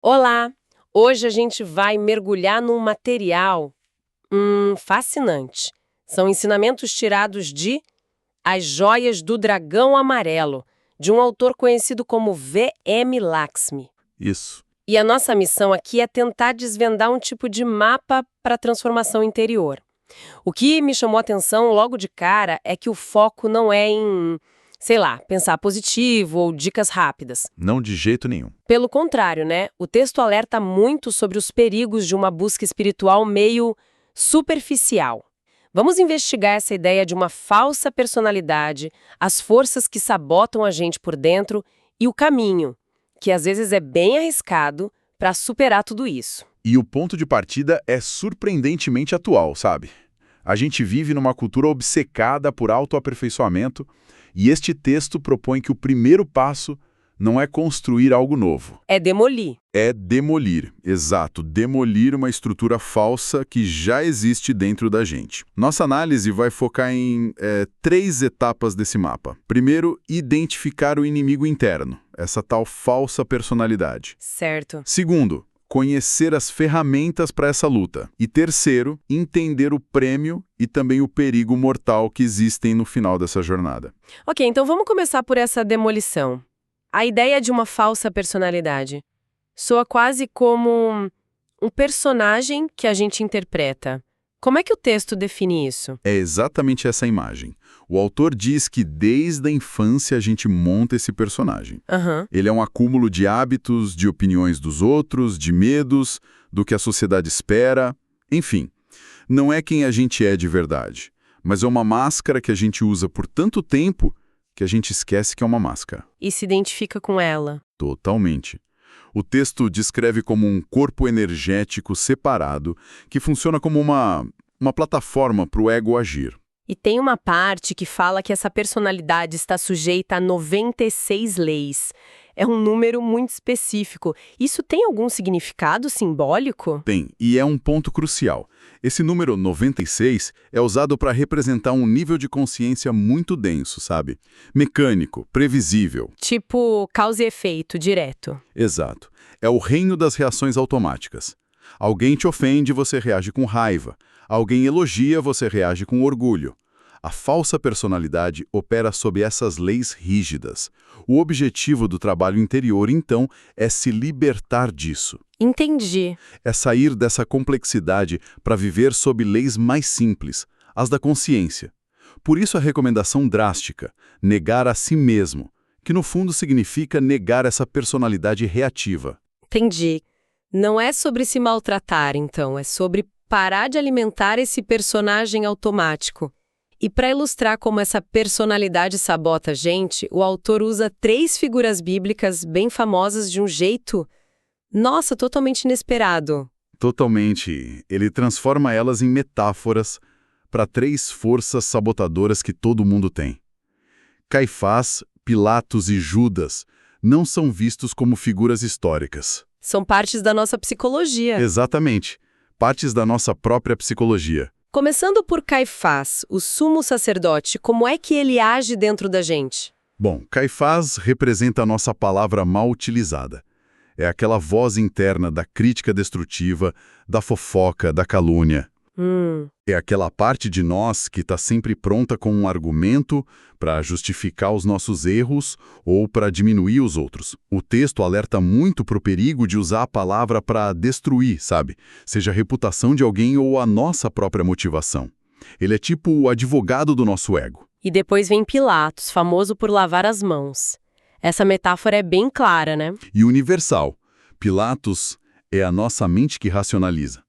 Olá! Hoje a gente vai mergulhar num material fascinante. São ensinamentos tirados de As Joias do Dragão Amarelo, de um autor conhecido como V.M. Lakshmi. Isso. E a nossa missão aqui é tentar desvendar um tipo de mapa para a transformação interior. O que me chamou a atenção logo de cara é que o foco não é em, sei lá, pensar positivo ou dicas rápidas. Não de jeito nenhum. Pelo contrário, né? O texto alerta muito sobre os perigos de uma busca espiritual meio superficial. Vamos investigar essa ideia de uma falsa personalidade, as forças que sabotam a gente por dentro e o caminho, que às vezes é bem arriscado, para superar tudo isso. E o ponto de partida é surpreendentemente atual, sabe? A gente vive numa cultura obcecada por autoaperfeiçoamento e este texto propõe que o primeiro passo não é construir algo novo. É demolir. É demolir, exato, demolir uma estrutura falsa que já existe dentro da gente. Nossa análise vai focar em 3 etapas desse mapa. Primeiro, identificar o inimigo interno, essa tal falsa personalidade. Certo. Segundo, conhecer as ferramentas para essa luta. E terceiro, entender o prêmio e também o perigo mortal que existem no final dessa jornada. Ok, então vamos começar por essa demolição. A ideia de uma falsa personalidade soa quase como um personagem que a gente interpreta. Como é que o texto define isso? É exatamente essa imagem. O autor diz que desde a infância a gente monta esse personagem. Ele é um acúmulo de hábitos, de opiniões dos outros, de medos, do que a sociedade espera. Enfim, não é quem a gente é de verdade, mas é uma máscara que a gente usa por tanto tempo que a gente esquece que é uma máscara. E se identifica com ela. Totalmente. O texto descreve como um corpo energético separado que funciona como uma plataforma para o ego agir. E tem uma parte que fala que essa personalidade está sujeita a 96 leis. É um número muito específico. Isso tem algum significado simbólico? Tem, e é um ponto crucial. Esse número 96 é usado para representar um nível de consciência muito denso, sabe? Mecânico, previsível. Tipo causa e efeito, direto. Exato. É o reino das reações automáticas. Alguém te ofende, você reage com raiva. Alguém elogia, você reage com orgulho. A falsa personalidade opera sob essas leis rígidas. O objetivo do trabalho interior, então, é se libertar disso. Entendi. É sair dessa complexidade para viver sob leis mais simples, as da consciência. Por isso a recomendação drástica, negar a si mesmo, que no fundo significa negar essa personalidade reativa. Entendi. Não é sobre se maltratar, então, é sobre parar de alimentar esse personagem automático. E para ilustrar como essa personalidade sabota a gente, o autor usa 3 figuras bíblicas bem famosas de um jeito, nossa, totalmente inesperado. Totalmente. Ele transforma elas em metáforas para 3 forças sabotadoras que todo mundo tem. Caifás, Pilatos e Judas não são vistos como figuras históricas. São partes da nossa psicologia. Exatamente. Partes da nossa própria psicologia. Começando por Caifás, o sumo sacerdote, como é que ele age dentro da gente? Bom, Caifás representa a nossa palavra mal utilizada. É aquela voz interna da crítica destrutiva, da fofoca, da calúnia. É aquela parte de nós que está sempre pronta com um argumento para justificar os nossos erros ou para diminuir os outros. O texto alerta muito para o perigo de usar a palavra para destruir, sabe? Seja a reputação de alguém ou a nossa própria motivação. Ele é tipo o advogado do nosso ego. E depois vem Pilatos, famoso por lavar as mãos. Essa metáfora é bem clara, né? E universal. Pilatos é a nossa mente que racionaliza.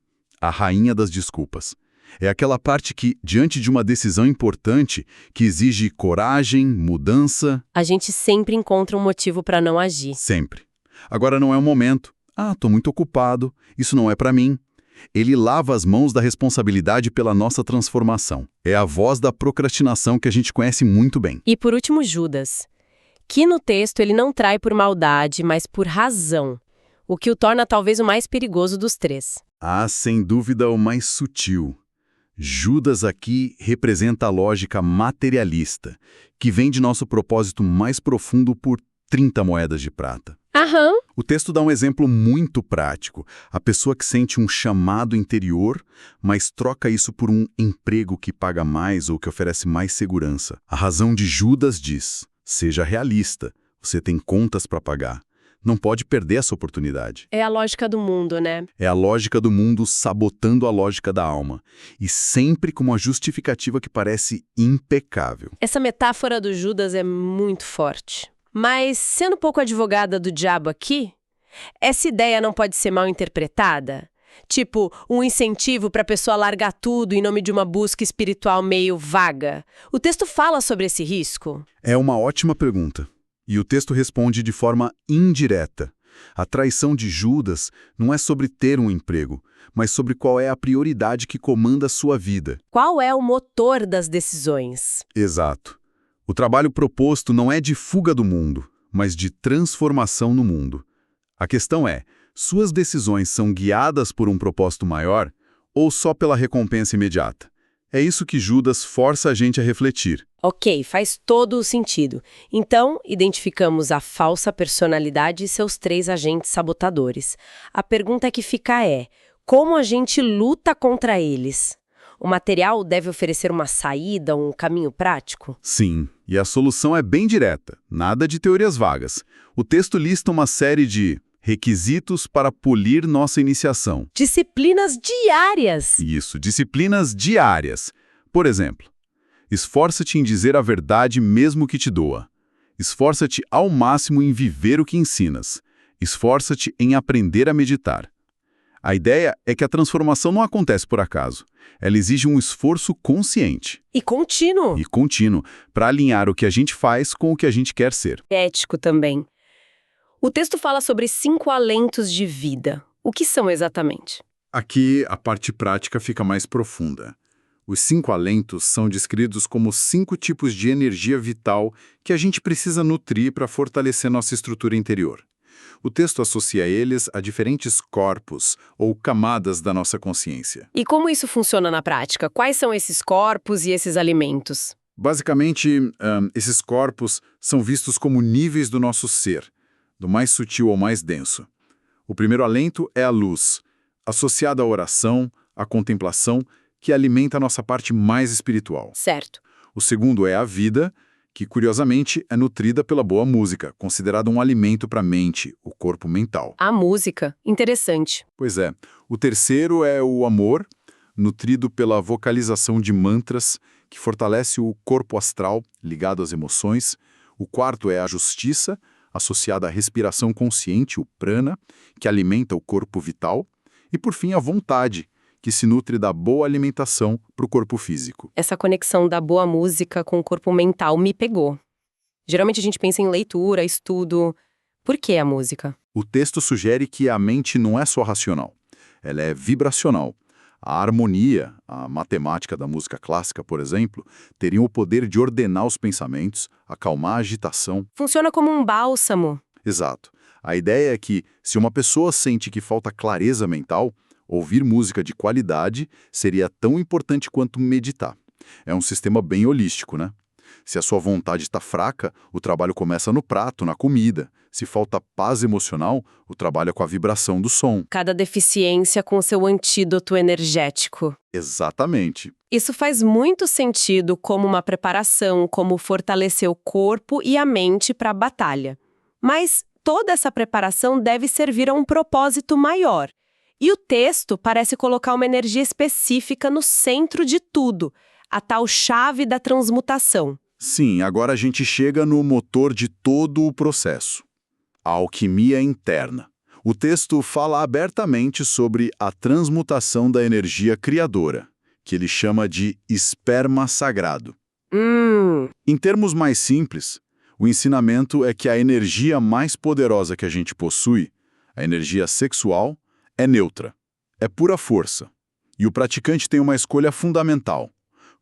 A rainha das desculpas. É aquela parte que, diante de uma decisão importante, que exige coragem, mudança... A gente sempre encontra um motivo para não agir. Sempre. Agora não é o momento. Tô muito ocupado. Isso não é para mim. Ele lava as mãos da responsabilidade pela nossa transformação. É a voz da procrastinação que a gente conhece muito bem. E por último, Judas. Que no texto ele não trai por maldade, mas por razão. O que o torna talvez o mais perigoso dos 3. Sem dúvida o mais sutil. Judas aqui representa a lógica materialista, que vem de nosso propósito mais profundo por 30 moedas de prata. Aham. O texto dá um exemplo muito prático. A pessoa que sente um chamado interior, mas troca isso por um emprego que paga mais ou que oferece mais segurança. A razão de Judas diz: seja realista, você tem contas para pagar. Não pode perder essa oportunidade. É a lógica do mundo, né? É a lógica do mundo sabotando a lógica da alma. E sempre com uma justificativa que parece impecável. Essa metáfora do Judas é muito forte. Mas, sendo um pouco advogada do diabo aqui, essa ideia não pode ser mal interpretada? Tipo, um incentivo para a pessoa largar tudo em nome de uma busca espiritual meio vaga. O texto fala sobre esse risco? É uma ótima pergunta. E o texto responde de forma indireta. A traição de Judas não é sobre ter um emprego, mas sobre qual é a prioridade que comanda a sua vida. Qual é o motor das decisões? Exato. O trabalho proposto não é de fuga do mundo, mas de transformação no mundo. A questão é, suas decisões são guiadas por um propósito maior ou só pela recompensa imediata? É isso que Judas força a gente a refletir. Ok, faz todo o sentido. Então, identificamos a falsa personalidade e seus 3 agentes sabotadores. A pergunta que fica é, como a gente luta contra eles? O material deve oferecer uma saída, um caminho prático? Sim, e a solução é bem direta, nada de teorias vagas. O texto lista uma série de requisitos para polir nossa iniciação. Disciplinas diárias! Isso, disciplinas diárias. Por exemplo, esforça-te em dizer a verdade mesmo que te doa. Esforça-te ao máximo em viver o que ensinas. Esforça-te em aprender a meditar. A ideia é que a transformação não acontece por acaso. Ela exige um esforço consciente. E contínuo. E contínuo, para alinhar o que a gente faz com o que a gente quer ser. Ético também. O texto fala sobre 5 alentos de vida. O que são exatamente? Aqui, a parte prática fica mais profunda. Os 5 alentos são descritos como 5 tipos de energia vital que a gente precisa nutrir para fortalecer nossa estrutura interior. O texto associa eles a diferentes corpos ou camadas da nossa consciência. E como isso funciona na prática? Quais são esses corpos e esses alimentos? Basicamente, esses corpos são vistos como níveis do nosso ser, do mais sutil ao mais denso. O primeiro alento é a luz, associada à oração, à contemplação, que alimenta a nossa parte mais espiritual. Certo. O segundo é a vida, que curiosamente é nutrida pela boa música, considerada um alimento para a mente, o corpo mental. A música. Interessante. Pois é. O terceiro é o amor, nutrido pela vocalização de mantras, que fortalece o corpo astral, ligado às emoções. O quarto é a justiça, associada à respiração consciente, o prana, que alimenta o corpo vital. E, por fim, a vontade, que se nutre da boa alimentação para o corpo físico. Essa conexão da boa música com o corpo mental me pegou. Geralmente a gente pensa em leitura, estudo. Por que a música? O texto sugere que a mente não é só racional, ela é vibracional. A harmonia, a matemática da música clássica, por exemplo, teriam o poder de ordenar os pensamentos, acalmar a agitação. Funciona como um bálsamo. Exato. A ideia é que, se uma pessoa sente que falta clareza mental, ouvir música de qualidade seria tão importante quanto meditar. É um sistema bem holístico, né? Se a sua vontade está fraca, o trabalho começa no prato, na comida. Se falta paz emocional, o trabalho é com a vibração do som. Cada deficiência com seu antídoto energético. Exatamente. Isso faz muito sentido como uma preparação, como fortalecer o corpo e a mente para a batalha. Mas toda essa preparação deve servir a um propósito maior. E o texto parece colocar uma energia específica no centro de tudo, a tal chave da transmutação. Sim, agora a gente chega no motor de todo o processo. A alquimia interna. O texto fala abertamente sobre a transmutação da energia criadora, que ele chama de esperma sagrado. Em termos mais simples, o ensinamento é que a energia mais poderosa que a gente possui, a energia sexual, é neutra, é pura força. E o praticante tem uma escolha fundamental: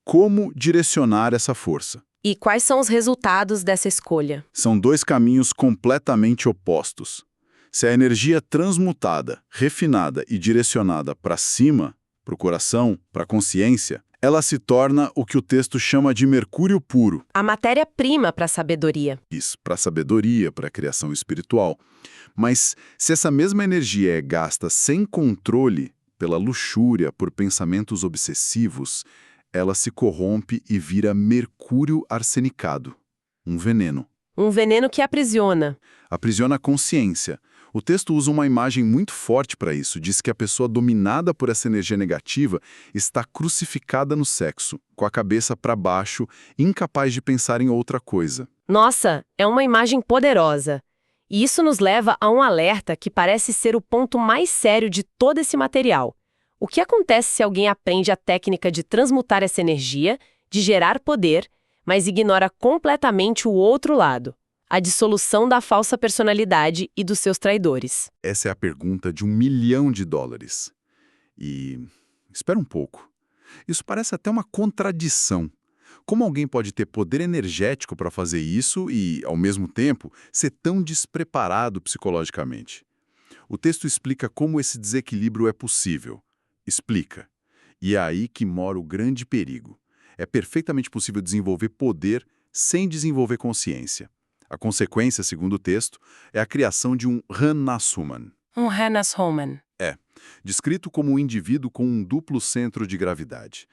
como direcionar essa força. E quais são os resultados dessa escolha? São 2 caminhos completamente opostos. Se a energia transmutada, refinada e direcionada para cima, para o coração, para a consciência, Ela se torna o que o texto chama de mercúrio puro. A matéria-prima para a sabedoria. Isso, para a sabedoria, para a criação espiritual. Mas se essa mesma energia é gasta sem controle, pela luxúria, por pensamentos obsessivos, ela se corrompe e vira mercúrio arsenicado, um veneno. Um veneno que aprisiona. Aprisiona a consciência. O texto usa uma imagem muito forte para isso. Diz que a pessoa dominada por essa energia negativa está crucificada no sexo, com a cabeça para baixo, incapaz de pensar em outra coisa. Nossa, é uma imagem poderosa. E isso nos leva a um alerta que parece ser o ponto mais sério de todo esse material. O que acontece se alguém aprende a técnica de transmutar essa energia, de gerar poder, mas ignora completamente o outro lado? A dissolução da falsa personalidade e dos seus traidores. Essa é a pergunta de $1 milhão. E espera um pouco. Isso parece até uma contradição. Como alguém pode ter poder energético para fazer isso e, ao mesmo tempo, ser tão despreparado psicologicamente? O texto explica como esse desequilíbrio é possível. Explica. E é aí que mora o grande perigo. É perfeitamente possível desenvolver poder sem desenvolver consciência. A consequência, segundo o texto, é a criação de um Hanasuman. Um Hanashoman. Descrito como um indivíduo com um duplo centro de gravidade.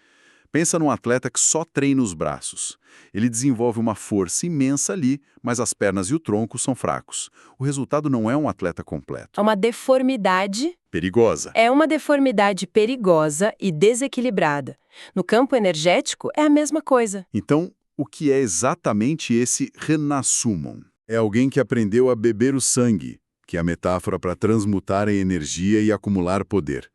Pensa num atleta que só treina os braços. Ele desenvolve uma força imensa ali, mas as pernas e o tronco são fracos. O resultado não é um atleta completo. É uma deformidade. Perigosa. É uma deformidade perigosa e desequilibrada. No campo energético, é a mesma coisa. Então, o que é exatamente esse Hanasumon? É alguém que aprendeu a beber o sangue, que é a metáfora para transmutar em energia e acumular poder.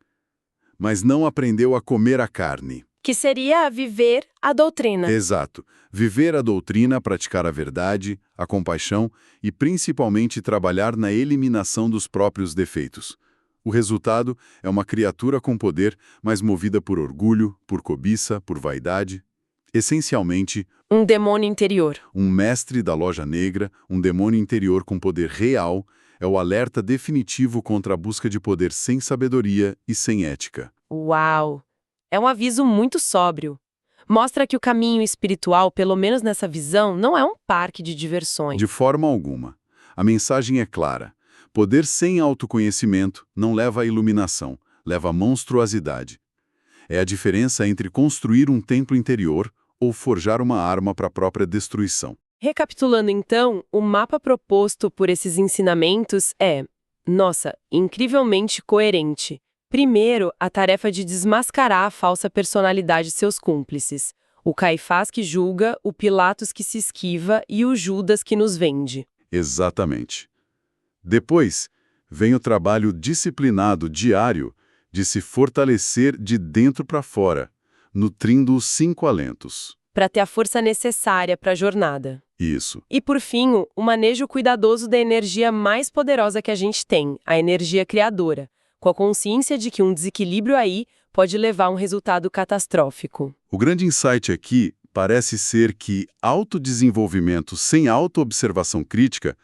Mas não aprendeu a comer a carne. Que seria viver a doutrina. Exato. Viver a doutrina, praticar a verdade, a compaixão e principalmente trabalhar na eliminação dos próprios defeitos. O resultado é uma criatura com poder, mas movida por orgulho, por cobiça, por vaidade. Essencialmente, Um demônio interior. um mestre da loja negra, um demônio interior com poder real, é o alerta definitivo contra a busca de poder sem sabedoria e sem ética. Uau! É um aviso muito sóbrio. Mostra que o caminho espiritual, pelo menos nessa visão, não é um parque de diversões. De forma alguma. A mensagem é clara. Poder sem autoconhecimento não leva à iluminação, leva à monstruosidade. É a diferença entre construir um templo interior ou forjar uma arma para a própria destruição. Recapitulando então, o mapa proposto por esses ensinamentos é, incrivelmente coerente. Primeiro, a tarefa de desmascarar a falsa personalidade de seus cúmplices. O Caifás que julga, o Pilatos que se esquiva e o Judas que nos vende. Exatamente. Depois, vem o trabalho disciplinado diário de se fortalecer de dentro para fora, nutrindo os 5 alentos. Para ter a força necessária para a jornada. Isso. E, por fim, o manejo cuidadoso da energia mais poderosa que a gente tem, a energia criadora, com a consciência de que um desequilíbrio aí pode levar a um resultado catastrófico. O grande insight aqui parece ser que autodesenvolvimento sem autoobservação crítica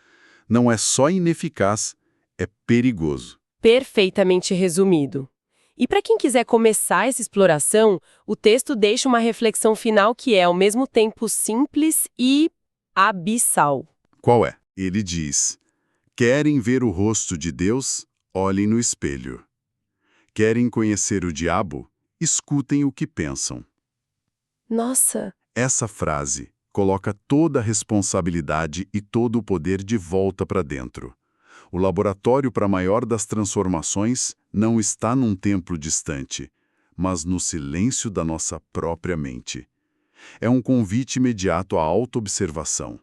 não é só ineficaz, é perigoso. Perfeitamente resumido. E para quem quiser começar essa exploração, o texto deixa uma reflexão final que é, ao mesmo tempo, simples e abissal. Qual é? Ele diz: querem ver o rosto de Deus? Olhem no espelho. Querem conhecer o diabo? Escutem o que pensam. Nossa! Essa frase coloca toda a responsabilidade e todo o poder de volta para dentro. O laboratório para a maior das transformações não está num templo distante, mas no silêncio da nossa própria mente. É um convite imediato à autoobservação.